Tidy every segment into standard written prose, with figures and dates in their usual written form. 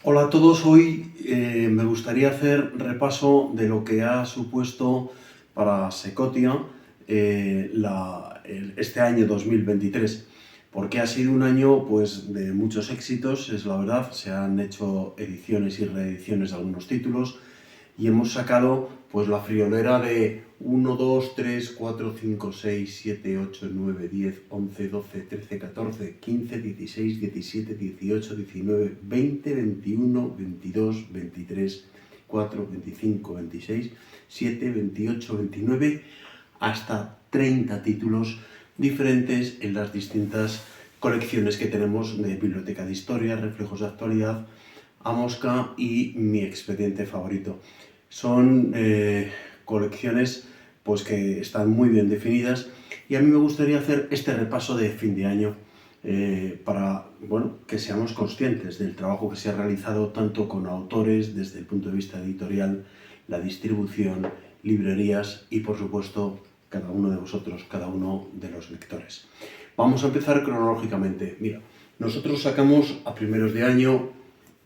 Hola a todos, hoy me gustaría hacer repaso de lo que ha supuesto para Secotia este año 2023, porque ha sido un año pues, de muchos éxitos, es la verdad. Se han hecho ediciones y reediciones de algunos títulos y hemos sacado pues la friolera de 1, 2, 3, 4, 5, 6, 7, 8, 9, 10, 11, 12, 13, 14, 15, 16, 17, 18, 19, 20, 21, 22, 23, 24, 25, 26, 7, 28, 29, hasta 30 títulos diferentes en las distintas colecciones que tenemos de Biblioteca de Historia, Reflejos de Actualidad, Amosca y Mi Expediente Favorito. Son colecciones pues, que están muy bien definidas y a mí me gustaría hacer este repaso de fin de año para que seamos conscientes del trabajo que se ha realizado tanto con autores desde el punto de vista editorial, la distribución, librerías y por supuesto cada uno de vosotros, cada uno de los lectores. Vamos a empezar cronológicamente. Mira, nosotros sacamos a primeros de año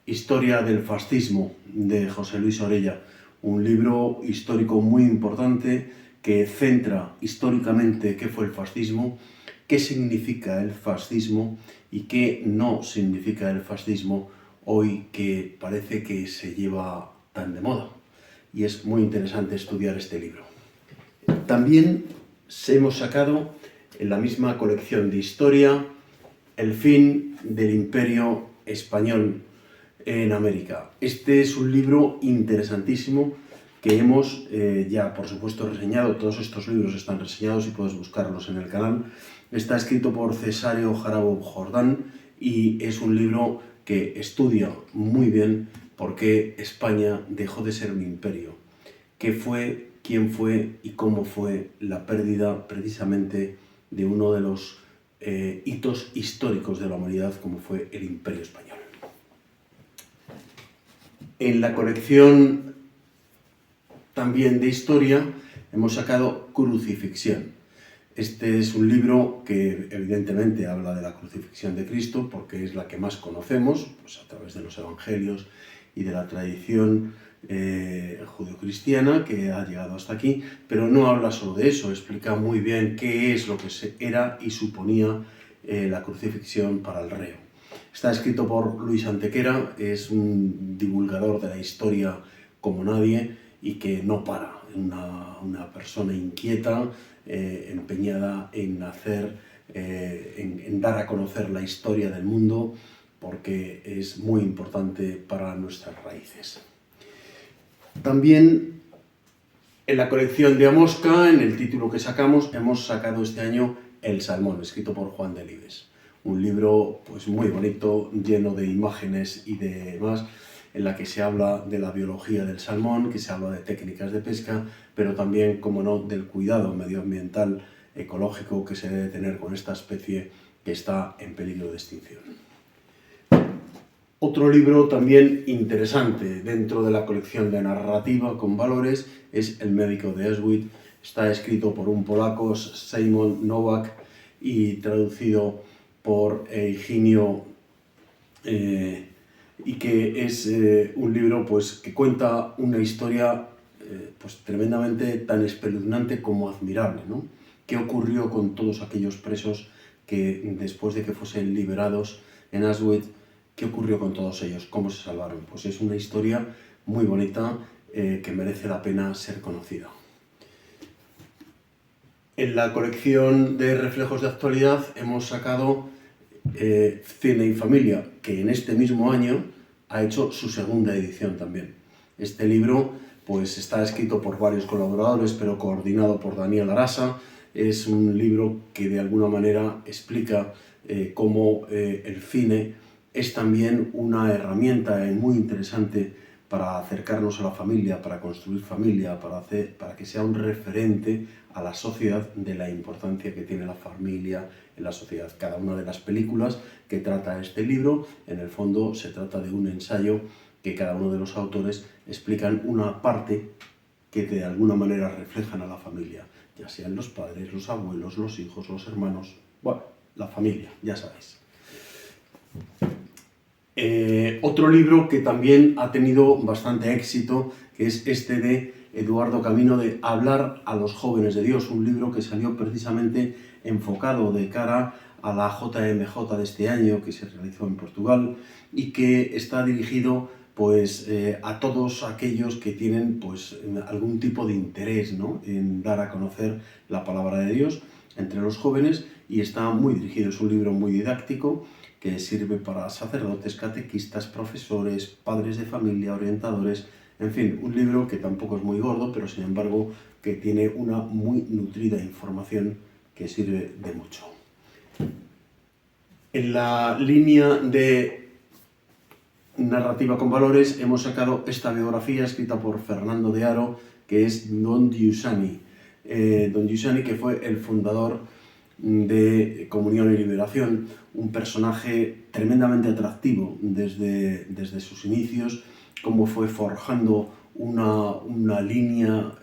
Historia del fascismo de José Luis Orella, un libro histórico muy importante que centra históricamente qué fue el fascismo, qué significa el fascismo y qué no significa el fascismo hoy que parece que se lleva tan de moda. Y es muy interesante estudiar este libro. También hemos sacado en la misma colección de historia El fin del Imperio Español en América. Este es un libro interesantísimo que hemos ya, por supuesto, reseñado. Todos estos libros están reseñados y puedes buscarlos en el canal. Está escrito por Cesáreo Jarabo Jordán y es un libro que estudia muy bien por qué España dejó de ser un imperio, qué fue, quién fue y cómo fue la pérdida precisamente de uno de los hitos históricos de la humanidad como fue el Imperio Español. En la colección también de historia hemos sacado Crucifixión. Este es un libro que evidentemente habla de la crucifixión de Cristo porque es la que más conocemos pues, a través de los evangelios y de la tradición judeocristiana que ha llegado hasta aquí, pero no habla solo de eso, explica muy bien qué es lo que era y suponía la crucifixión para el reo. Está escrito por Luis Antequera, es un divulgador de la historia como nadie y que no para, una persona inquieta, empeñada en dar a conocer la historia del mundo porque es muy importante para nuestras raíces. También en la colección de Amosca, en el título que sacamos, hemos sacado este año El Salmón, escrito por Juan Delibes. Un libro pues, muy bonito, lleno de imágenes y demás, en la que se habla de la biología del salmón, que se habla de técnicas de pesca, pero también, como no, del cuidado medioambiental ecológico que se debe tener con esta especie que está en peligro de extinción. Otro libro también interesante dentro de la colección de narrativa con valores es El médico de Auschwitz. Está escrito por un polaco, Szymon Nowak, y traducido por Higinio, y que es un libro pues, que cuenta una historia pues, tremendamente tan espeluznante como admirable, ¿no? ¿Qué ocurrió con todos aquellos presos que después de que fuesen liberados en Auschwitz, qué ocurrió con todos ellos? ¿Cómo se salvaron? Pues es una historia muy bonita que merece la pena ser conocida. En la colección de Reflejos de Actualidad hemos sacado Cine y Familia, que en este mismo año ha hecho su segunda edición también. Este libro pues, está escrito por varios colaboradores, pero coordinado por Daniel Arasa. Es un libro que de alguna manera explica cómo el cine es también una herramienta muy interesante para acercarnos a la familia, para construir familia, para que sea un referente a la sociedad de la importancia que tiene la familia en la sociedad. Cada una de las películas que trata este libro, en el fondo se trata de un ensayo que cada uno de los autores explican una parte que de alguna manera reflejan a la familia, ya sean los padres, los abuelos, los hijos, los hermanos, bueno, la familia, ya sabéis. Otro libro que también ha tenido bastante éxito, que es este de Eduardo Camino, de Hablar a los jóvenes de Dios, un libro que salió precisamente enfocado de cara a la JMJ de este año, que se realizó en Portugal, y que está dirigido pues, a todos aquellos que tienen pues, algún tipo de interés, ¿no?, en dar a conocer la palabra de Dios entre los jóvenes, y está muy dirigido. Es un libro muy didáctico que sirve para sacerdotes, catequistas, profesores, padres de familia, orientadores, en fin, un libro que tampoco es muy gordo, pero sin embargo que tiene una muy nutrida información que sirve de mucho. En la línea de narrativa con valores hemos sacado esta biografía escrita por Fernando de Haro, que es Don Giussani. Don Giussani, que fue el fundador de Comunión y Liberación, un personaje tremendamente atractivo desde sus inicios, cómo fue forjando una línea,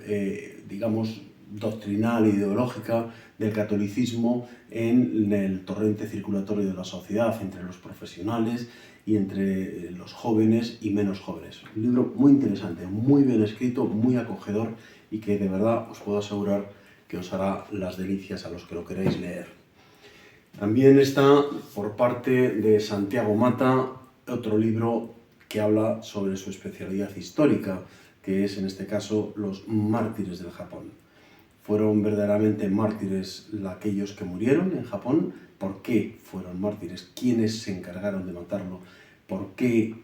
digamos, doctrinal, ideológica del catolicismo en el torrente circulatorio de la sociedad, entre los profesionales y entre los jóvenes y menos jóvenes. Un libro muy interesante, muy bien escrito, muy acogedor y que de verdad os puedo asegurar que os hará las delicias a los que lo queréis leer. También está, por parte de Santiago Mata, otro libro que habla sobre su especialidad histórica, que es en este caso los mártires del Japón. ¿Fueron verdaderamente mártires aquellos que murieron en Japón? ¿Por qué fueron mártires? ¿Quiénes se encargaron de matarlo? ¿Por qué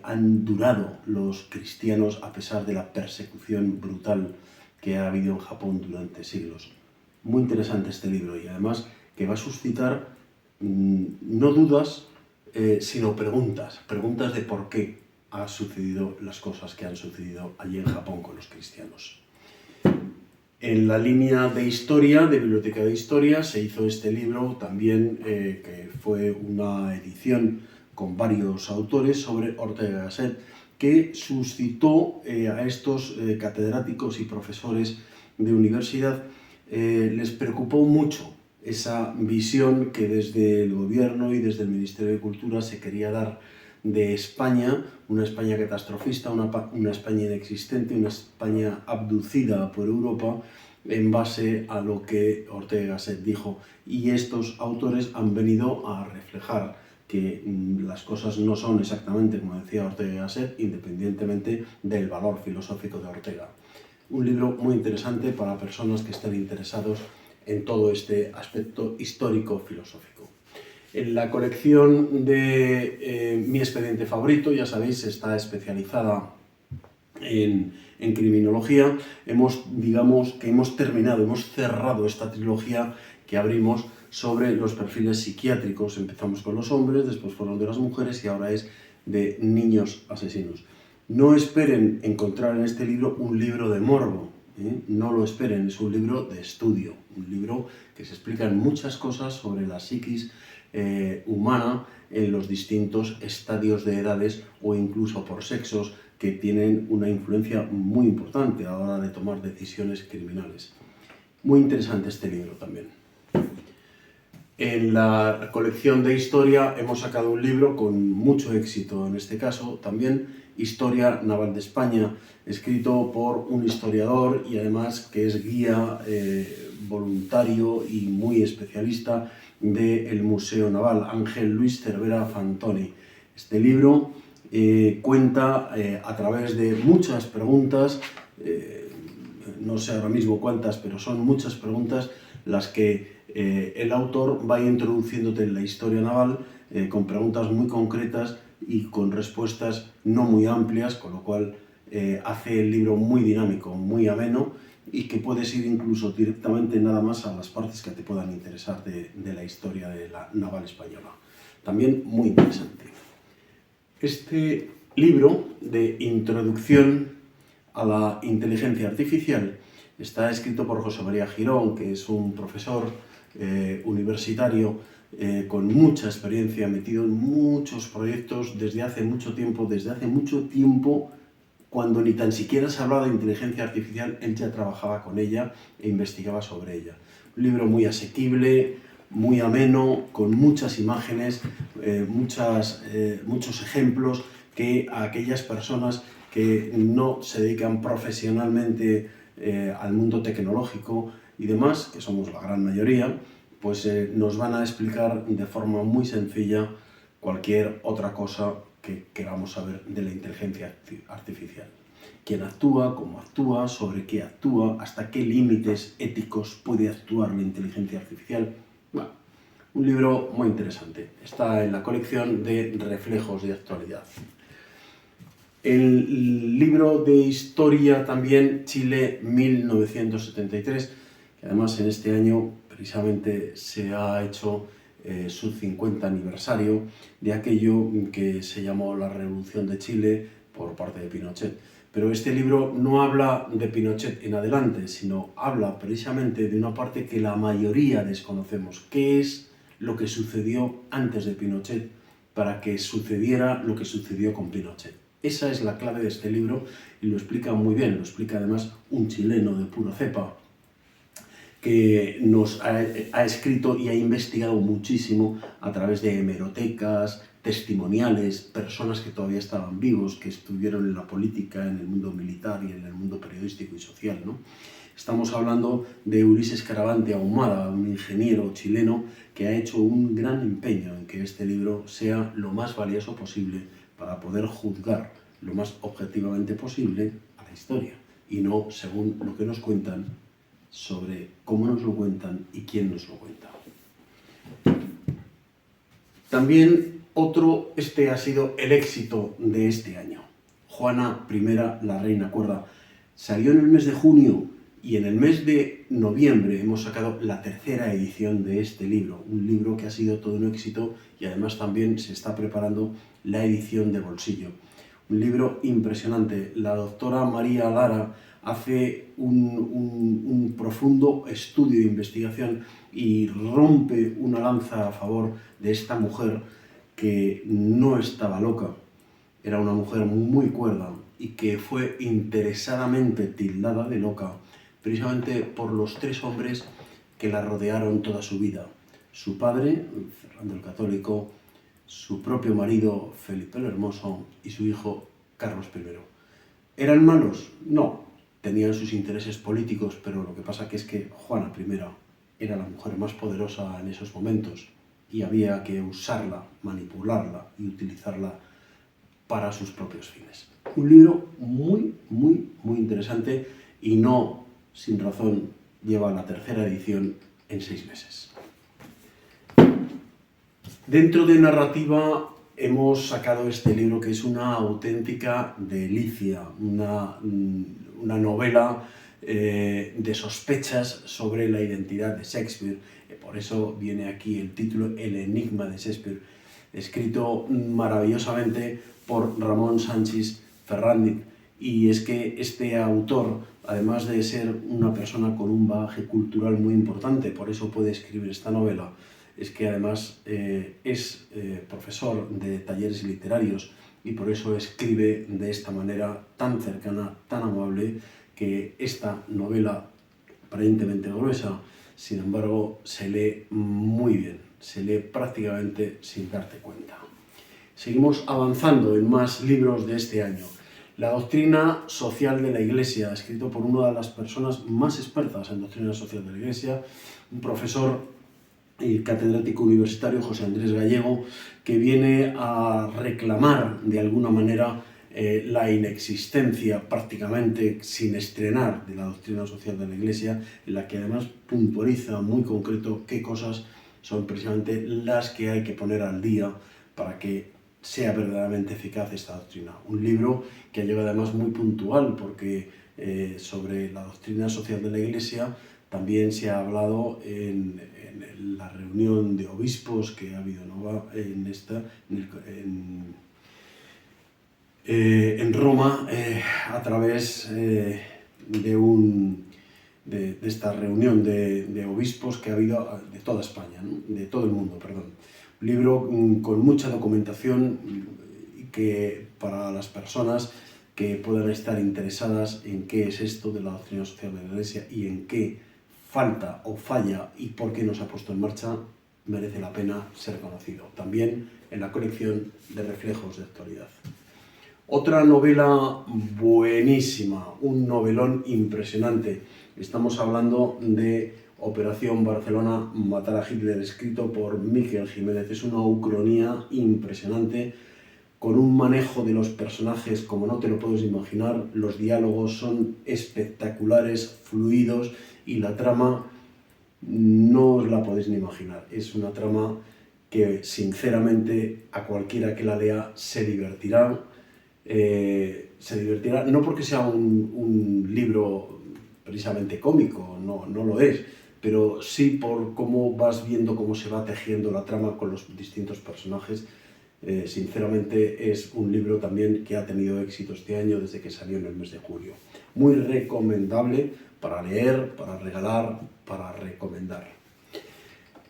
han durado los cristianos a pesar de la persecución brutal que ha habido en Japón durante siglos? Muy interesante este libro, y además que va a suscitar no dudas, sino preguntas de por qué han sucedido las cosas que han sucedido allí en Japón con los cristianos. En la línea de historia, de biblioteca de historia, se hizo este libro también, que fue una edición con varios autores sobre Ortega y Gasset, que suscitó a estos catedráticos y profesores de universidad, les preocupó mucho esa visión que desde el gobierno y desde el Ministerio de Cultura se quería dar de España, una España catastrofista, una España inexistente, una España abducida por Europa en base a lo que Ortega y Gasset dijo. Y estos autores han venido a reflejar que las cosas no son exactamente como decía Ortega y Gasset, independientemente del valor filosófico de Ortega. Un libro muy interesante para personas que estén interesados en todo este aspecto histórico-filosófico. En la colección de Mi expediente favorito, ya sabéis, está especializada en criminología. Hemos terminado, hemos cerrado esta trilogía que abrimos sobre los perfiles psiquiátricos. Empezamos con los hombres, después fueron de las mujeres y ahora es de niños asesinos. No esperen encontrar en este libro un libro de morbo, no lo esperen, es un libro de estudio, un libro que se explican muchas cosas sobre la psiquis humana en los distintos estadios de edades o incluso por sexos, que tienen una influencia muy importante a la hora de tomar decisiones criminales. Muy interesante este libro también. En la colección de historia hemos sacado un libro con mucho éxito, en este caso también, Historia Naval de España, escrito por un historiador y además que es guía voluntario y muy especialista del Museo Naval, Ángel Luis Cervera Fantoni. Este libro cuenta a través de muchas preguntas, no sé ahora mismo cuántas, pero son muchas preguntas las que el autor va introduciéndote en la historia naval con preguntas muy concretas y con respuestas no muy amplias, con lo cual hace el libro muy dinámico, muy ameno, y que puedes ir incluso directamente nada más a las partes que te puedan interesar de la historia de la naval española. También muy interesante. Este libro de introducción a la inteligencia artificial está escrito por José María Girón, que es un profesor universitario con mucha experiencia, metido en muchos proyectos desde hace mucho tiempo, cuando ni tan siquiera se hablaba de inteligencia artificial, él ya trabajaba con ella e investigaba sobre ella. Un libro muy asequible, muy ameno, con muchas imágenes, muchos ejemplos que a aquellas personas que no se dedican profesionalmente al mundo tecnológico y demás, que somos la gran mayoría, pues nos van a explicar de forma muy sencilla cualquier otra cosa que queramos saber de la inteligencia artificial. Quién actúa, cómo actúa, sobre qué actúa, hasta qué límites éticos puede actuar la inteligencia artificial. Bueno, un libro muy interesante. Está en la colección de Reflejos de Actualidad. El libro de historia también, Chile 1973, que además en este año precisamente se ha hecho su 50 aniversario de aquello que se llamó la Revolución de Chile por parte de Pinochet. Pero este libro no habla de Pinochet en adelante, sino habla precisamente de una parte que la mayoría desconocemos. ¿Qué es lo que sucedió antes de Pinochet para que sucediera lo que sucedió con Pinochet? Esa es la clave de este libro y lo explica muy bien, lo explica además un chileno de pura cepa que nos ha escrito y ha investigado muchísimo a través de hemerotecas, testimoniales, personas que todavía estaban vivos, que estuvieron en la política, en el mundo militar y en el mundo periodístico y social, ¿no? Estamos hablando de Ulises Caravante Ahumada, un ingeniero chileno que ha hecho un gran empeño en que este libro sea lo más valioso posible para poder juzgar lo más objetivamente posible a la historia y no según lo que nos cuentan sobre cómo nos lo cuentan y quién nos lo cuenta. También este ha sido el éxito de este año. Juana I, la reina cuerda, salió en el mes de junio y en el mes de noviembre hemos sacado la tercera edición de este libro, un libro que ha sido todo un éxito y además también se está preparando la edición de bolsillo. Un libro impresionante. La doctora María Lara hace un profundo estudio de investigación y rompe una lanza a favor de esta mujer que no estaba loca. Era una mujer muy cuerda y que fue interesadamente tildada de loca precisamente por los 3 hombres que la rodearon toda su vida. Su padre, Fernando el Católico, su propio marido, Felipe el Hermoso, y su hijo, Carlos I. ¿Eran malos? No, tenían sus intereses políticos, pero lo que pasa es que Juana I era la mujer más poderosa en esos momentos y había que usarla, manipularla y utilizarla para sus propios fines. Un libro muy interesante y no sin razón lleva la tercera edición en 6 meses. Dentro de narrativa hemos sacado este libro que es una auténtica delicia, una novela de sospechas sobre la identidad de Shakespeare. Por eso viene aquí el título El enigma de Shakespeare, escrito maravillosamente por Ramón Sánchez Ferrándiz. Y es que este autor, además de ser una persona con un bagaje cultural muy importante, por eso puede escribir esta novela, es que además es profesor de talleres literarios y por eso escribe de esta manera tan cercana, tan amable, que esta novela, aparentemente gruesa, sin embargo, se lee muy bien, se lee prácticamente sin darte cuenta. Seguimos avanzando en más libros de este año. La doctrina social de la Iglesia, escrito por una de las personas más expertas en doctrina social de la Iglesia, un profesor y catedrático universitario, José Andrés Gallego, que viene a reclamar de alguna manera la inexistencia prácticamente sin estrenar de la doctrina social de la Iglesia, en la que además puntualiza muy concreto qué cosas son precisamente las que hay que poner al día para que sea verdaderamente eficaz esta doctrina. Un libro que ha llegado además muy puntual porque sobre la doctrina social de la Iglesia también se ha hablado en la reunión de obispos que ha habido en Roma a través de esta reunión de obispos que ha habido de toda España, ¿no? De todo el mundo, perdón. Un libro con mucha documentación que para las personas que puedan estar interesadas en qué es esto de la doctrina social de la Iglesia y en qué falta o falla y por qué no se ha puesto en marcha, merece la pena ser conocido, también en la colección de Reflejos de Actualidad. Otra novela buenísima, un novelón impresionante. Estamos hablando de Operación Barcelona, matar a Hitler, escrito por Miquel Jiménez. Es una ucronía impresionante, con un manejo de los personajes como no te lo puedes imaginar. Los diálogos son espectaculares, fluidos, y la trama no os la podéis ni imaginar. Es una trama que sinceramente a cualquiera que la lea se divertirá. No porque sea un libro precisamente cómico, no lo es, pero sí por cómo vas viendo cómo se va tejiendo la trama con los distintos personajes. Sinceramente es un libro también que ha tenido éxito este año desde que salió en el mes de julio. Muy recomendable para leer, para regalar, para recomendar.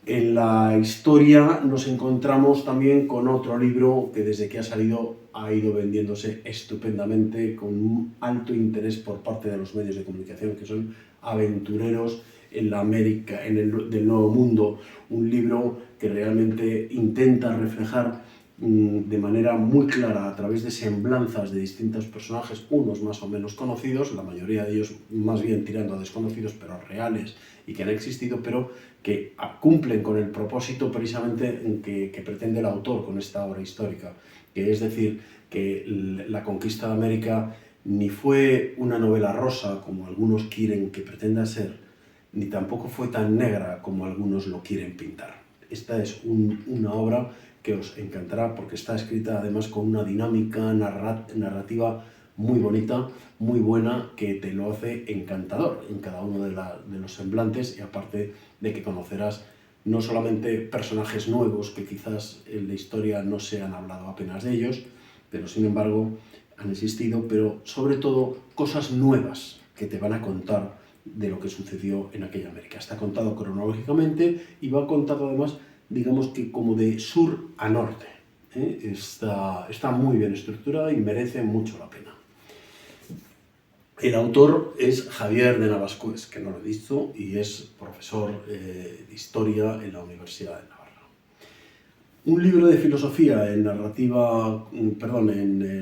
En la historia nos encontramos también con otro libro que desde que ha salido ha ido vendiéndose estupendamente, con un alto interés por parte de los medios de comunicación, que son Aventureros en la América del Nuevo Mundo, un libro que realmente intenta reflejar de manera muy clara, a través de semblanzas de distintos personajes, unos más o menos conocidos, la mayoría de ellos más bien tirando a desconocidos, pero reales y que han existido, pero que cumplen con el propósito precisamente que pretende el autor con esta obra histórica, que es decir, que la conquista de América ni fue una novela rosa, como algunos quieren que pretenda ser, ni tampoco fue tan negra como algunos lo quieren pintar. Esta es una obra que os encantará, porque está escrita además con una dinámica narrativa muy bonita, muy buena, que te lo hace encantador en cada uno de los semblantes, y aparte de que conocerás no solamente personajes nuevos que quizás en la historia no se han hablado apenas de ellos, pero sin embargo han existido, pero sobre todo cosas nuevas que te van a contar de lo que sucedió en aquella América. Está contado cronológicamente y va contado además, digamos que como de sur a norte. Está muy bien estructurada y merece mucho la pena. El autor es Javier de Navascués, que no lo he dicho, y es profesor de Historia en la Universidad de Navarra. Un libro de filosofía en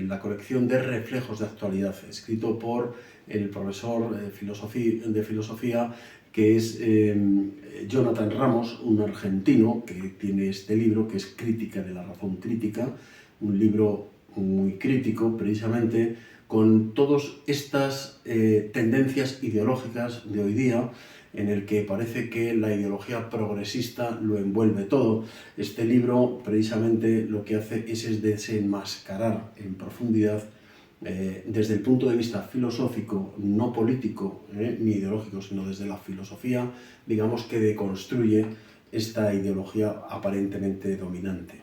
la colección de Reflejos de Actualidad, escrito por el profesor de filosofía que es Jonathan Ramos, un argentino que tiene este libro, que es Crítica de la razón crítica, un libro muy crítico precisamente con todas estas tendencias ideológicas de hoy día, en el que parece que la ideología progresista lo envuelve todo. Este libro precisamente lo que hace es desenmascarar en profundidad, desde el punto de vista filosófico, no político ni ideológico, sino desde la filosofía, digamos que deconstruye esta ideología aparentemente dominante.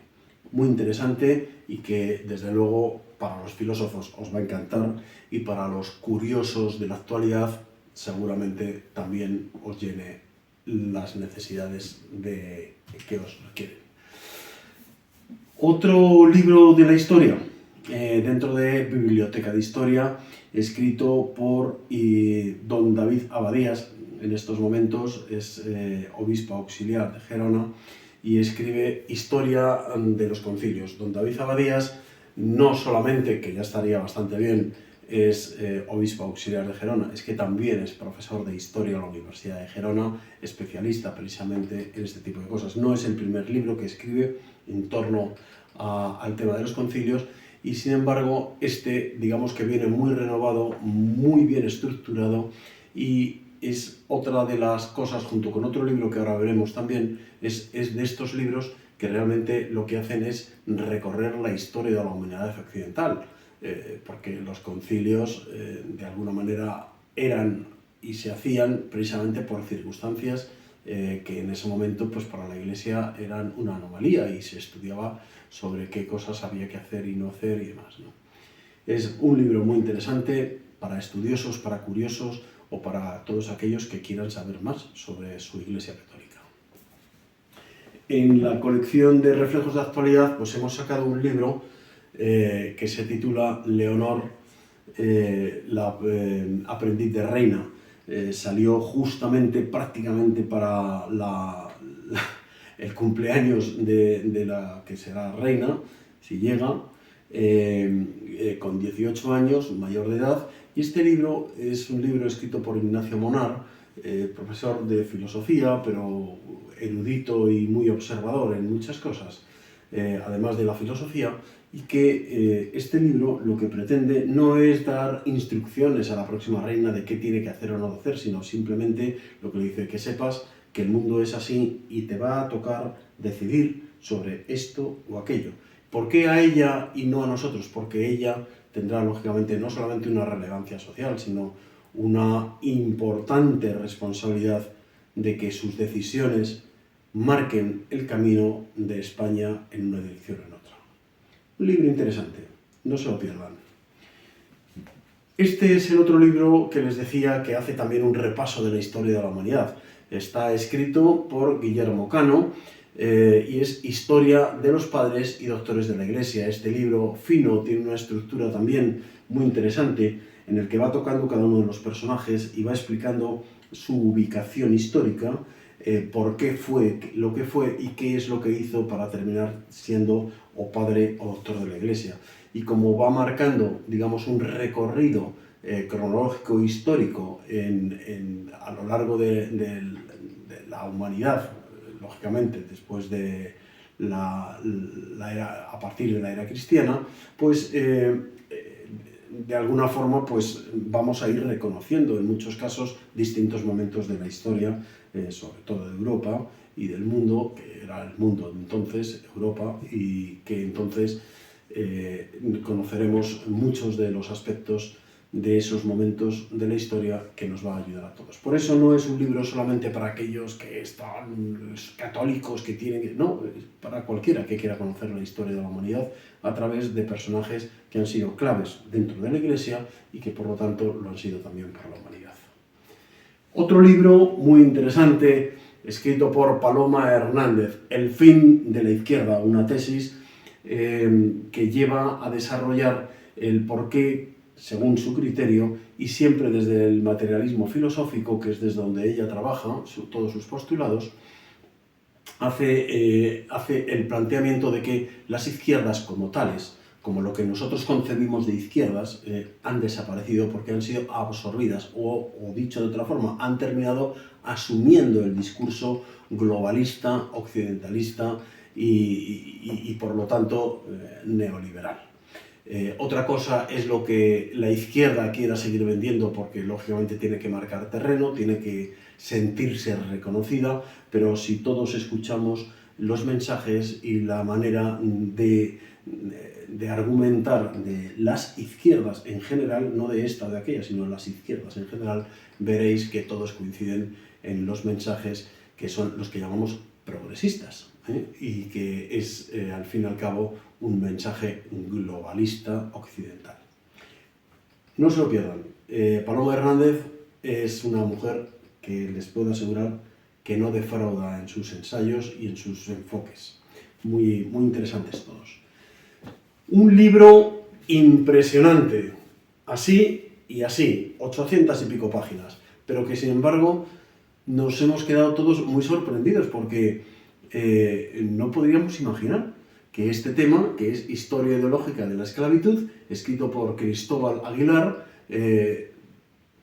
Muy interesante, y que desde luego para los filósofos os va a encantar, y para los curiosos de la actualidad seguramente también os llene las necesidades que os requieren. Otro libro de la historia, dentro de Biblioteca de Historia, escrito por don David Abadías. En estos momentos es obispo auxiliar de Gerona y escribe Historia de los concilios. Don David Abadías, no solamente, que ya estaría bastante bien, es obispo auxiliar de Gerona, es que también es profesor de Historia en la Universidad de Gerona, especialista precisamente en este tipo de cosas. No es el primer libro que escribe en torno al tema de los concilios, y sin embargo digamos que viene muy renovado, muy bien estructurado, y es otra de las cosas, junto con otro libro que ahora veremos también, es de estos libros que realmente lo que hacen es recorrer la historia de la humanidad occidental, porque los concilios de alguna manera eran y se hacían precisamente por circunstancias que en ese momento pues para la Iglesia eran una anomalía, y se estudiaba sobre qué cosas había que hacer y no hacer y demás, ¿no? Es un libro muy interesante para estudiosos, para curiosos o para todos aquellos que quieran saber más sobre su Iglesia católica. En la colección de Reflejos de Actualidad pues hemos sacado un libro que se titula Leonor, la aprendiz de reina. Salió justamente prácticamente para el cumpleaños de la que será reina, si llega, con 18 años, mayor de edad. Y este libro es un libro escrito por Ignacio Monar, profesor de filosofía, pero erudito y muy observador en muchas cosas, además de la filosofía, y que este libro lo que pretende no es dar instrucciones a la próxima reina de qué tiene que hacer o no hacer, sino simplemente lo que le dice que sepas que el mundo es así y te va a tocar decidir sobre esto o aquello. ¿Por qué a ella y no a nosotros? Porque ella tendrá, lógicamente, no solamente una relevancia social, sino una importante responsabilidad de que sus decisiones marquen el camino de España en una dirección o en otra. Un libro interesante, no se lo pierdan. Este es el otro libro que les decía que hace también un repaso de la historia de la humanidad. Está escrito por Guillermo Cano y es Historia de los Padres y Doctores de la Iglesia. Este libro fino tiene una estructura también muy interesante en el que va tocando cada uno de los personajes y va explicando su ubicación histórica, por qué fue lo que fue y qué es lo que hizo para terminar siendo o padre o doctor de la Iglesia. Y como va marcando, digamos, un recorrido cronológico histórico a lo largo de la humanidad, lógicamente después de a partir de la era cristiana, pues de alguna forma pues vamos a ir reconociendo en muchos casos distintos momentos de la historia, sobre todo de Europa y del mundo, que era el mundo de entonces, Europa, y que entonces conoceremos muchos de los aspectos de esos momentos de la historia que nos va a ayudar a todos. Por eso no es un libro solamente para aquellos que están católicos, que tienen... No, es para cualquiera que quiera conocer la historia de la humanidad a través de personajes que han sido claves dentro de la Iglesia y que por lo tanto lo han sido también para la humanidad. Otro libro muy interesante, escrito por Paloma Hernández, El fin de la izquierda, una tesis que lleva a desarrollar el porqué, según su criterio, y siempre desde el materialismo filosófico, que es desde donde ella trabaja, todos sus postulados, hace el planteamiento de que las izquierdas como tales, como lo que nosotros concebimos de izquierdas, han desaparecido porque han sido absorbidas, o dicho de otra forma, han terminado asumiendo el discurso globalista, occidentalista y por lo tanto, neoliberal. Otra cosa es lo que la izquierda quiera seguir vendiendo, porque lógicamente tiene que marcar terreno, tiene que sentirse reconocida, pero si todos escuchamos los mensajes y la manera de argumentar de las izquierdas en general, no de esta o de aquella, sino las izquierdas en general, veréis que todos coinciden en los mensajes que son los que llamamos progresistas, y que es, al fin y al cabo, un mensaje globalista occidental. No se lo pierdan. Paloma Hernández es una mujer que les puedo asegurar que no defrauda en sus ensayos y en sus enfoques. Muy, muy interesantes todos. Un libro impresionante, así y así, 800 y pico páginas, pero que sin embargo nos hemos quedado todos muy sorprendidos porque no podríamos imaginar que este tema, que es Historia ideológica de la esclavitud, escrito por Cristóbal Aguilar,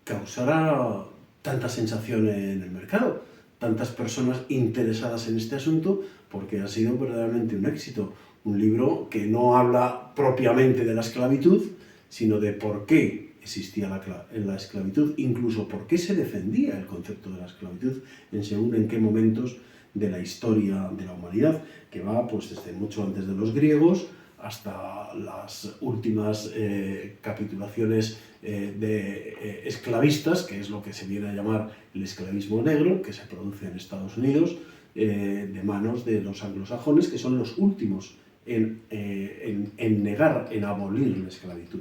causara tanta sensación en el mercado, tantas personas interesadas en este asunto, porque ha sido verdaderamente un éxito. Un libro que no habla propiamente de la esclavitud, sino de por qué existía la esclavitud, incluso por qué se defendía el concepto de la esclavitud, según en qué momentos de la historia de la humanidad, que va pues desde mucho antes de los griegos hasta las últimas capitulaciones esclavistas, que es lo que se viene a llamar el esclavismo negro, que se produce en Estados Unidos, de manos de los anglosajones, que son los últimos en negar, en abolir la esclavitud.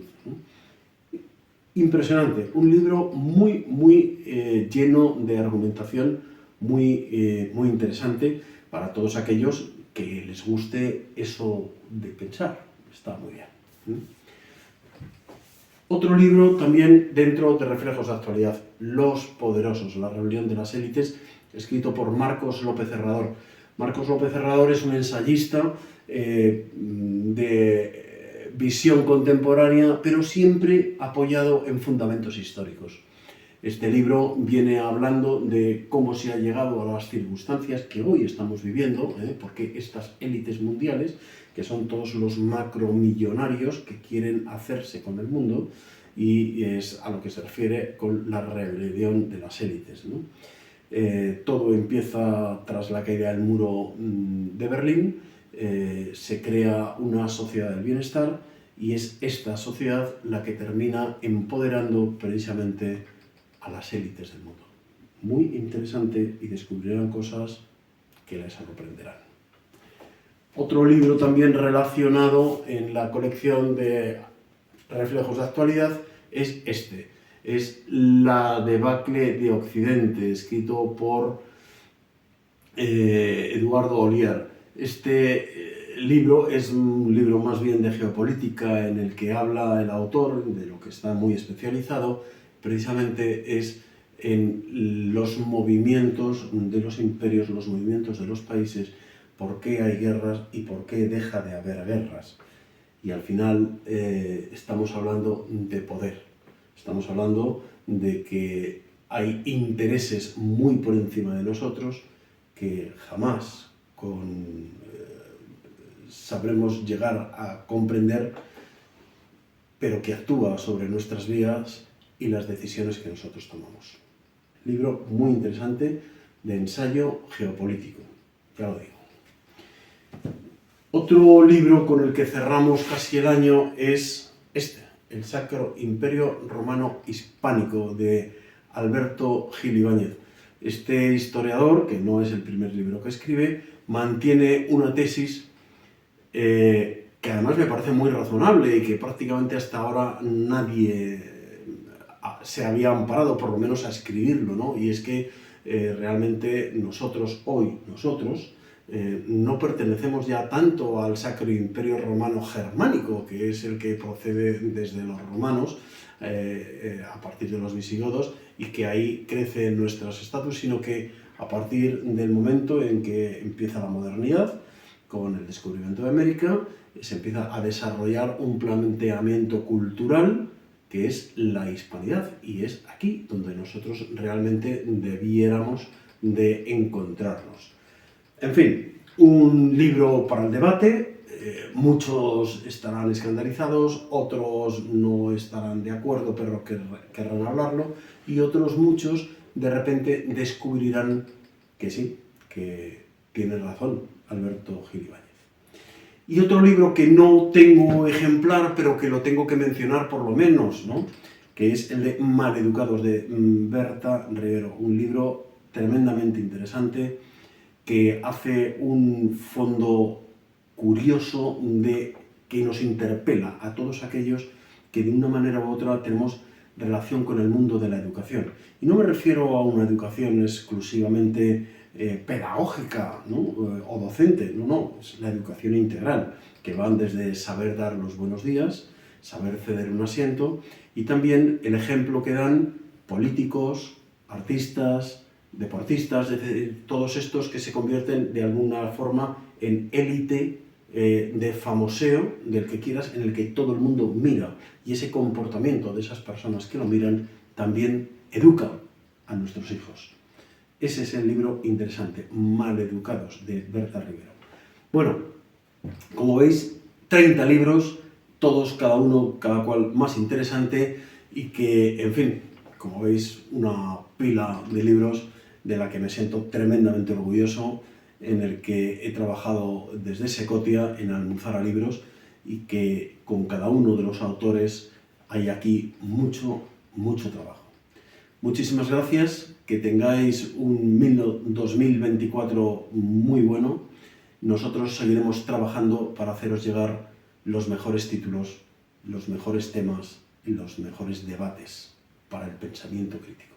Impresionante, un libro muy, muy lleno de argumentación, muy interesante para todos aquellos que les guste eso de pensar. Está muy bien. Otro libro también dentro de Reflejos de Actualidad, Los Poderosos, la rebelión de las élites, escrito por Marcos López Herrador. Marcos López Herrador es un ensayista de visión contemporánea, pero siempre apoyado en fundamentos históricos. Este libro viene hablando de cómo se ha llegado a las circunstancias que hoy estamos viviendo, porque estas élites mundiales, que son todos los macromillonarios que quieren hacerse con el mundo, y es a lo que se refiere con la rebelión de las élites, ¿no? Todo empieza tras la caída del muro de Berlín, se crea una sociedad del bienestar y es esta sociedad la que termina empoderando precisamente a las élites del mundo. Muy interesante y descubrirán cosas que les sorprenderán. Otro libro también relacionado en la colección de reflejos de actualidad es este. Es La debacle de Occidente, escrito por Eduardo Ollier. Este libro es un libro más bien de geopolítica en el que habla el autor, de lo que está muy especializado, precisamente es en los movimientos de los imperios, los movimientos de los países, por qué hay guerras y por qué deja de haber guerras. Y al final estamos hablando de poder, estamos hablando de que hay intereses muy por encima de nosotros que jamás sabremos llegar a comprender, pero que actúa sobre nuestras vidas y las decisiones que nosotros tomamos. Libro muy interesante de ensayo geopolítico, ya lo digo. Otro libro con el que cerramos casi el año es este, El Sacro Imperio Romano Hispánico, de Alberto Gil Ibáñez. Este historiador, que no es el primer libro que escribe, mantiene una tesis que además me parece muy razonable y que prácticamente hasta ahora nadie se había amparado, por lo menos a escribirlo, ¿no? Y es que realmente nosotros, no pertenecemos ya tanto al Sacro Imperio Romano Germánico, que es el que procede desde los romanos, a partir de los visigodos, y que ahí crece nuestros estatus, sino que a partir del momento en que empieza la modernidad, con el descubrimiento de América, se empieza a desarrollar un planteamiento cultural que es la hispanidad, y es aquí donde nosotros realmente debiéramos de encontrarnos. En fin, un libro para el debate, muchos estarán escandalizados, otros no estarán de acuerdo pero querrán hablarlo, y otros muchos de repente descubrirán que sí, que tiene razón Alberto Gil Ibáñez. Y otro libro que no tengo ejemplar, pero que lo tengo que mencionar por lo menos, ¿no?, que es el de Maleducados, de Berta Rivero, un libro tremendamente interesante que hace un fondo curioso que nos interpela a todos aquellos que de una manera u otra tenemos relación con el mundo de la educación. Y no me refiero a una educación exclusivamente pedagógica, ¿no?, o docente, no, es la educación integral, que van desde saber dar los buenos días, saber ceder un asiento, y también el ejemplo que dan políticos, artistas, deportistas, es decir, todos estos que se convierten de alguna forma en élite de famoseo, del que quieras, en el que todo el mundo mira, y ese comportamiento de esas personas que lo miran también educa a nuestros hijos. Ese es el libro interesante, Maleducados, de Berta Rivero. Bueno, como veis, 30 libros, todos, cada cual más interesante, y que, en fin, como veis, una pila de libros de la que me siento tremendamente orgulloso, en el que he trabajado desde Secotia en Almuzara Libros, y que con cada uno de los autores hay aquí mucho trabajo. Muchísimas gracias, que tengáis un 2024 muy bueno. Nosotros seguiremos trabajando para haceros llegar los mejores títulos, los mejores temas y los mejores debates para el pensamiento crítico.